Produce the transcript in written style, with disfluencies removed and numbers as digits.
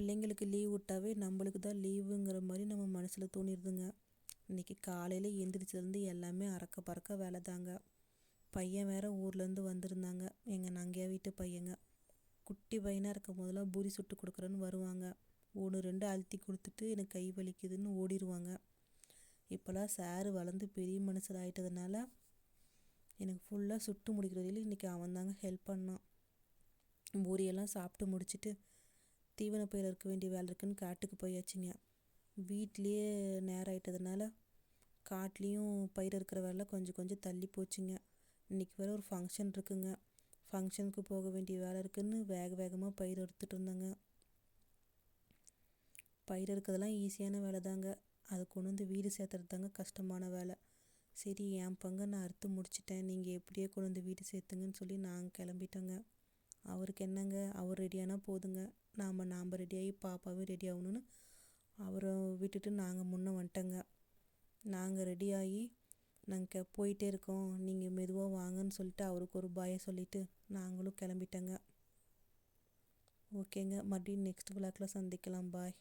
பிள்ளைங்களுக்கு லீவ் விட்டாவே நம்மளுக்கு தான் லீவுங்கிற மாதிரி நம்ம மனசில் தோணிடுதுங்க. இன்றைக்கி காலையில் எந்திரிச்சதுலேருந்து எல்லாமே அறக்க பறக்க வேலை தாங்க. பையன் வேறு ஊர்லேருந்து வந்திருந்தாங்க, எங்கள் நங்கையா வீட்டு பையங்க. குட்டி பையனாக இருக்கும் போதெல்லாம் பூரி சுட்டு கொடுக்குறேன்னு வருவாங்க. 1 2 அழுத்தி கொடுத்துட்டு எனக்கு கை வலிக்குதுன்னு ஓடிடுவாங்க. இப்போல்லாம் சாரு வளர்ந்து பெரிய மனுஷர் ஆகிட்டதுனால எனக்கு ஃபுல்லாக சுட்டு முடிக்கிறதில்ல. இன்றைக்கி அவன் தாங்க ஹெல்ப் பண்ணான். பூரியெல்லாம் சாப்பிட்டு முடிச்சுட்டு தீவன பயிர் இருக்க வேண்டிய வேலை இருக்குன்னு காட்டுக்கு போயாச்சுங்க. வீட்லேயே நேரம் ஆகிட்டதுனால காட்லேயும் பயிர் இருக்கிற வேலை கொஞ்சம் கொஞ்சம் தள்ளி போச்சுங்க. இன்றைக்கி வேறு ஒரு ஃபங்க்ஷன் இருக்குங்க. ஃபங்க்ஷனுக்கு போக வேண்டிய வேலை இருக்குதுன்னு வேகமாக பயிர் எடுத்துகிட்டு இருந்தாங்க. பயிர் இருக்கிறதெல்லாம் ஈஸியான வேலை தாங்க, அதை கொண்டு வந்து வீடு சேர்த்துறது தாங்க கஷ்டமான வேலை. சரி, என் பங்கை நான் அறுத்து முடிச்சிட்டேன், நீங்கள் எப்படியே கொண்டு வந்து வீடு சேர்த்துங்கன்னு சொல்லி நாங்கள் கிளம்பிட்டோங்க. அவருக்கு என்னங்க, அவர் ரெடியானா போதுங்க, நாம் ரெடியாகி பாப்பாவும் ரெடி ஆகணுன்னு அவரை விட்டுட்டு நாங்கள் முன்னே வந்துட்டோங்க. நாங்கள் ரெடியாகி நாங்கள் போயிட்டே இருக்கோம், நீங்கள் மெதுவாக வாங்கன்னு சொல்லிட்டு அவருக்கு ஒரு பாயை சொல்லிவிட்டு நாங்களும் கிளம்பிட்டோங்க. ஓகேங்க, மறுபடியும் நெக்ஸ்ட் விளாக்கில் சந்திக்கலாம். பாய்.